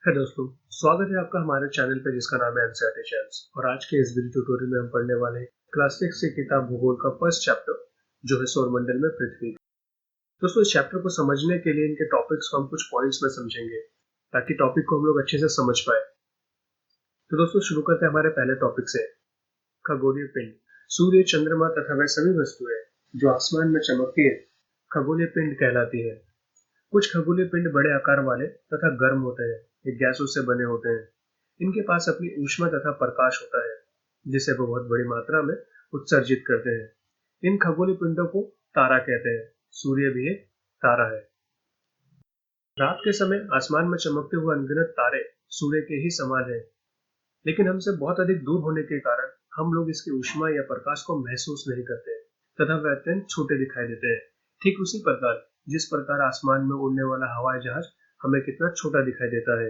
है दोस्तों, स्वागत है आपका हमारे चैनल पे जिसका नाम है एनसीईआरटी चैनल्स। और आज के इस वीडियो ट्यूटोरियल में हम पढ़ने वाले हैं क्लास 6 की किताब भूगोल का फर्स्ट चैप्टर जो है सौरमंडल में पृथ्वी। दोस्तों, इस चैप्टर को समझने के लिए इनके टॉपिक्स को हम कुछ पॉइंट्स में समझेंगे ताकि टॉपिक को हम लोग अच्छे से समझ पाए। तो दोस्तों, शुरू करते हैं हमारे पहले टॉपिक से। खगोलीय पिंड। सूर्य, चंद्रमा तथा वह सभी वस्तुएं जो आसमान में चमकती है खगोलीय पिंड कहलाती है। कुछ खगोलीय पिंड बड़े आकार वाले तथा गर्म होते हैं, ये गैसों से बने होते हैं। इनके पास अपनी ऊष्मा तथा प्रकाश होता है जिसे वो बहुत बड़ी मात्रा में उत्सर्जित करते हैं। इन खगोलीय पिंडों को तारा कहते हैं। सूर्य भी एक तारा है। रात के समय आसमान में चमकते हुए अनगिनत तारे सूर्य के ही समान हैं, लेकिन हमसे बहुत अधिक दूर होने के कारण हम लोग इसकी ऊष्मा या प्रकाश को महसूस नहीं करते तथा वे अत्यंत छोटे दिखाई देते हैं। ठीक उसी प्रकार जिस प्रकार आसमान में उड़ने वाला हवाई जहाज हमें कितना छोटा दिखाई देता है।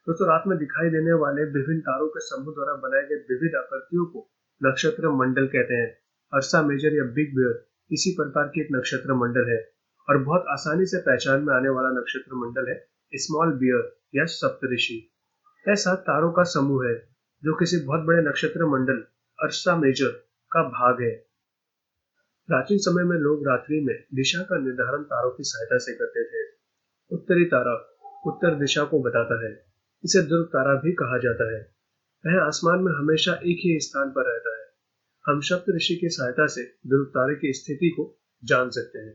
दोस्तों, रात में दिखाई देने वाले विभिन्न तारों के समूह द्वारा बनाए गए विविध आकृतियों को नक्षत्र मंडल कहते हैं। अर्सा मेजर या बिग बेयर इसी प्रकार की एक नक्षत्र मंडल है और बहुत आसानी से पहचान में आने वाला नक्षत्र मंडल है स्मॉल बियर या सप्तऋषि। यह 7 तारों का समूह है जो किसी बहुत बड़े नक्षत्र मंडल अर्सा मेजर का भाग है। प्राचीन समय में लोग रात्रि में दिशा का निर्धारण तारों की सहायता से करते थे। उत्तरी तारा उत्तर दिशा को बताता है, इसे ध्रुव तारा भी कहा जाता है। वह आसमान में हमेशा एक ही स्थान पर रहता है। हम सप्तऋषि की सहायता से ध्रुव तारे की स्थिति को जान सकते हैं।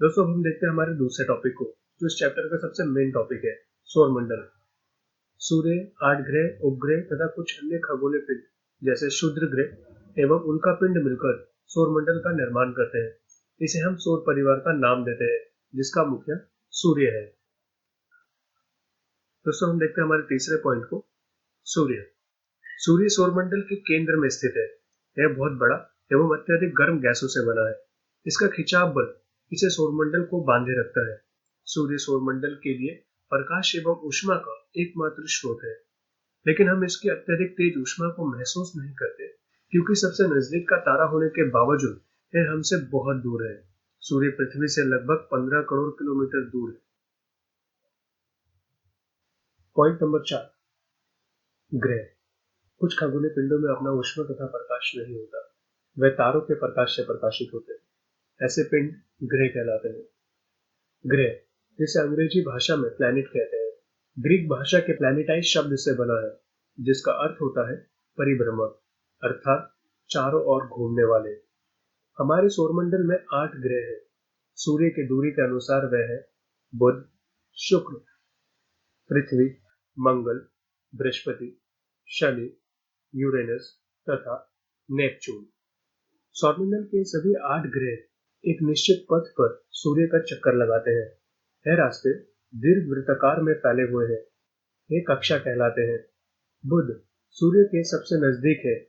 दोस्तों, हम देखते हैं हमारे दूसरे टॉपिक को जो इस चैप्टर का सबसे मेन टॉपिक है, सौरमंडल। सूर्य, 8 ग्रह, उपग्रह तथा कुछ अन्य खगोलीय पिंड जैसे क्षुद्र ग्रह एवं उल्का पिंड मिलकर सौरमंडल का निर्माण करते हैं। इसे हम सौर परिवार का नाम देते हैं जिसका मुखिया सूर्य है। दोस्तों, हम देखते हैं हमारे तीसरे पॉइंट को, सूर्य। सूर्य सौरमंडल के केंद्र में स्थित है। यह बहुत बड़ा एवं अत्यधिक गर्म गैसों से बना है। इसका खिंचाव बल इसे सौरमंडल को बांधे रखता है। सूर्य सौरमंडल के लिए प्रकाश एवं ऊष्मा का एकमात्र स्रोत है, लेकिन हम इसकी अत्यधिक तेज ऊष्मा को महसूस नहीं करते क्योंकि सबसे नजदीक का तारा होने के बावजूद यह हमसे बहुत दूर है। सूर्य पृथ्वी से लगभग 15 करोड़ किलोमीटर दूर है। पॉइंट नंबर 4, ग्रह। कुछ खगोलीय पिंडों में अपना ऊष्मा तथा प्रकाश नहीं होता, वे तारों के प्रकाश से प्रकाशित होते हैं। ऐसे पिंड ग्रह कहलाते हैं। ग्रह, जिसे अंग्रेजी भाषा में प्लैनेट कहते हैं, ग्रीक भाषा के प्लैनेटाइज शब्द से बना है जिसका अर्थ होता है परिभ्रमक, अर्थात चारों ओर घूमने वाले। हमारे सौरमंडल में 8 ग्रह हैं। सूर्य की दूरी के अनुसार वह है बुध, शुक्र, पृथ्वी, मंगल, बृहस्पति, शनि, यूरेनस तथा नेपच्यून। सौरमंडल के सभी 8 ग्रह एक निश्चित पथ पर सूर्य का चक्कर लगाते हैं। यह रास्ते दीर्घवृत्ताकार में फैले हुए हैं। ये कक्षा कहलाते हैं। बुध सूर्य के सबसे नजदीक है।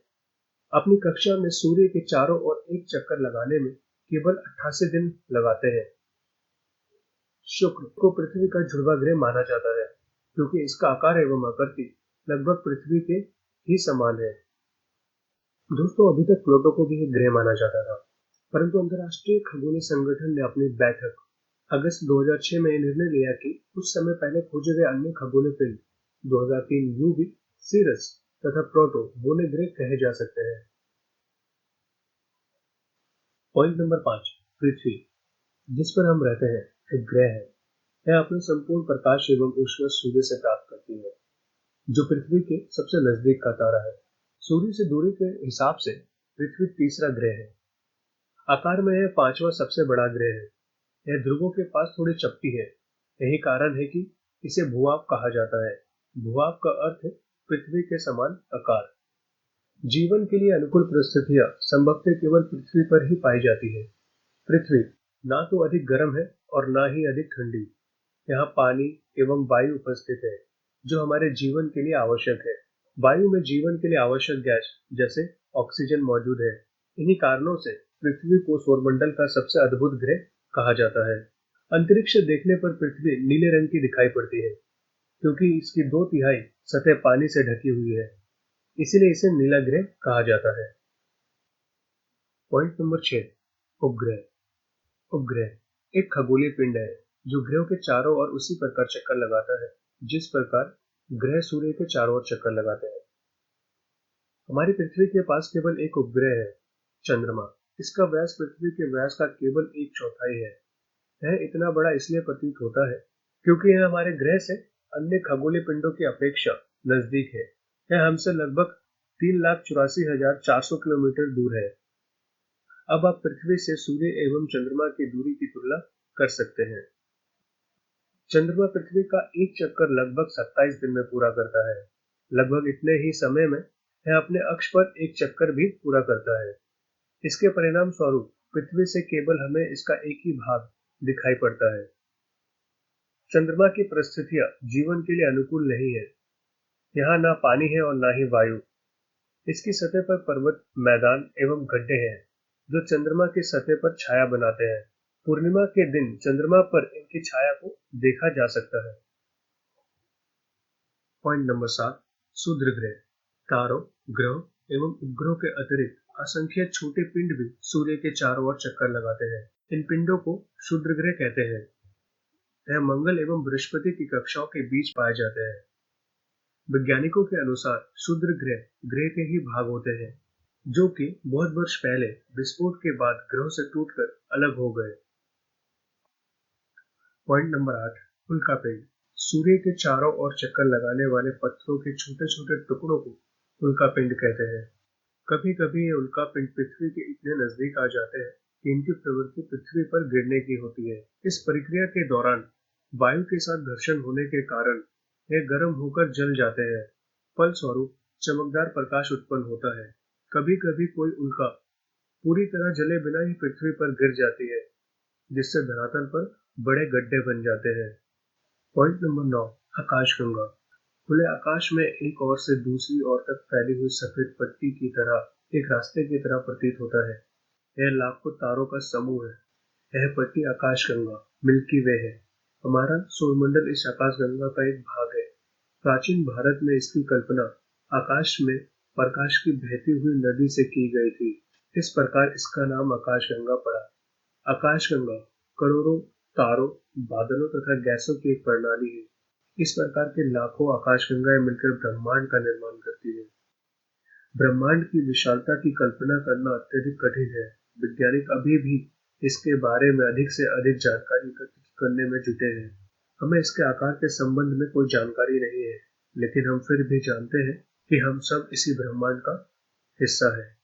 अपनी कक्षा में सूर्य के चारों ओर एक चक्कर लगाने में केवल 88 दिन लगाते हैं। शुक्र को पृथ्वी का जुड़वा ग्रह माना जाता है क्योंकि इसका आकार एवं आकृति लगभग पृथ्वी के ही समान है। दोस्तों, अभी तक प्लूटो को भी एक ग्रह माना जाता था, परंतु अंतर्राष्ट्रीय खगोलीय संगठन ने अपनी बैठक अगस्त 2006 में निर्णय लिया कि कुछ समय पहले खोजे गए अन्य खगोलीय पिंड 2003 यूवी, सीरस तथा प्लूटो बोले ग्रह कहे जा सकते हैं। पॉइंट नंबर 5, पृथ्वी, जिस पर हम रहते हैं, एक ग्रह है। यह अपने संपूर्ण प्रकाश एवं ऊष्मा सूर्य से प्राप्त करती है, जो पृथ्वी के सबसे नजदीक का तारा है। सूर्य से दूरी के हिसाब से पृथ्वी तीसरा ग्रह है। आकार में यह 5वां सबसे बड़ा ग्रह है। यह ध्रुवों के पास थोड़ी चपटी है। यही कारण है कि इसे भूभाग कहा जाता है। भूभाग का अर्थ है पृथ्वी के समान आकार। जीवन के लिए अनुकूल परिस्थितियां संभवतः केवल पृथ्वी पर ही पाई जाती है। पृथ्वी ना तो अधिक गर्म है और ना ही अधिक ठंडी। यहाँ पानी एवं वायु उपस्थित है जो हमारे जीवन के लिए आवश्यक है। वायु में जीवन के लिए आवश्यक गैस जैसे ऑक्सीजन मौजूद है। इन्हीं कारणों से पृथ्वी को सौरमंडल का सबसे अद्भुत ग्रह कहा जाता है। अंतरिक्ष से देखने पर पृथ्वी नीले रंग की दिखाई पड़ती है क्योंकि इसकी 2/3 सतह पानी से ढकी हुई है, इसीलिए इसे नीला ग्रह कहा जाता है। पॉइंट नंबर 6, उपग्रह। उपग्रह एक खगोलीय पिंड है जो ग्रहों के चारों ओर उसी प्रकार चक्कर लगाता है जिस प्रकार ग्रह सूर्य के चारों ओर चक्कर लगाते हैं। हमारी पृथ्वी के पास केवल एक उपग्रह है, चंद्रमा। इसका व्यास पृथ्वी के व्यास का केवल 1/4 है। यह इतना बड़ा इसलिए प्रतीत होता है क्योंकि यह हमारे ग्रह से अन्य खगोलीय पिंडों की अपेक्षा नजदीक है। यह हमसे लगभग 3,84,400 किलोमीटर दूर है। अब आप पृथ्वी से सूर्य एवं चंद्रमा की दूरी की तुलना कर सकते हैं। चंद्रमा पृथ्वी का एक चक्कर लगभग 27 दिन में पूरा करता है। लगभग इतने ही समय में यह अपने अक्ष पर एक चक्कर भी पूरा करता है। इसके परिणाम स्वरूप पृथ्वी से केवल हमें इसका एक ही भाग दिखाई पड़ता है। चंद्रमा की परिस्थितियां जीवन के लिए अनुकूल नहीं है। यहाँ ना पानी है और ना ही वायु। इसकी सतह पर पर्वत, मैदान एवं गड्ढे हैं जो चंद्रमा की सतह पर छाया बनाते हैं। पूर्णिमा के दिन चंद्रमा पर इनकी छाया को देखा जा सकता है। पॉइंट नंबर 7, क्षुद्र ग्रह। तारों, ग्रहों एवं उपग्रहों के अतिरिक्त असंख्य छोटे पिंड भी सूर्य के चारों ओर चक्कर लगाते हैं। इन पिंडों को क्षुद्र ग्रह कहते हैं। यह मंगल एवं बृहस्पति की कक्षाओं के बीच पाए जाते हैं। वैज्ञानिकों के अनुसार क्षुद्र ग्रह ग्रह के ही भाग होते हैं जो कि बहुत वर्ष पहले विस्फोट के बाद ग्रहों से टूटकर अलग हो गए। Point number 8, उल्कापिंड। सूर्य के चारों ओर चक्कर लगाने वाले पत्थरों के छोटे छोटे टुकड़ों को उल्कापिंड कहते हैं। कभी कभी ये उल्कापिंड पृथ्वी के इतने नजदीक आ जाते हैं कि इनकी प्रवृत्ति पृथ्वी पर गिरने की होती है। इस प्रक्रिया के दौरान वायु के साथ घर्षण होने के कारण ये गर्म होकर जल जाते हैं। फलस्वरूप चमकदार प्रकाश उत्पन्न होता है। कभी कभी कोई उल्का पूरी तरह जले बिना ही पृथ्वी पर गिर जाती है जिससे धरातल पर बड़े गड्ढे बन जाते हैं। पॉइंट नंबर 9, आकाशगंगा। खुले आकाश में एक ओर से दूसरी ओर तक फैली हुई सफेद पट्टी की तरह एक रास्ते की तरह प्रतीत होता है। यह लाखों तारों का समूह है। यह पट्टी आकाशगंगा, मिल्की वे है। हमारा सौरमंडल इस आकाशगंगा का एक भाग है। प्राचीन भारत में इसकी कल्पना आकाश में प्रकाश की बहती हुई नदी से की गई थी। इस प्रकार इसका नाम आकाशगंगा पड़ा। आकाशगंगा करोड़ों तारों, बादलों तथा गैसों की एक प्रणाली है। इस प्रकार के लाखों आकाशगंगाएं मिलकर ब्रह्मांड का निर्माण करती है। ब्रह्मांड की विशालता की कल्पना करना अत्यधिक कठिन है। वैज्ञानिक अभी भी इसके बारे में अधिक से अधिक जानकारी एकत्रित करने में जुटे हैं। हमें इसके आकार के संबंध में कोई जानकारी नहीं है, लेकिन हम फिर भी जानते हैं कि हम सब इसी ब्रह्मांड का हिस्सा है।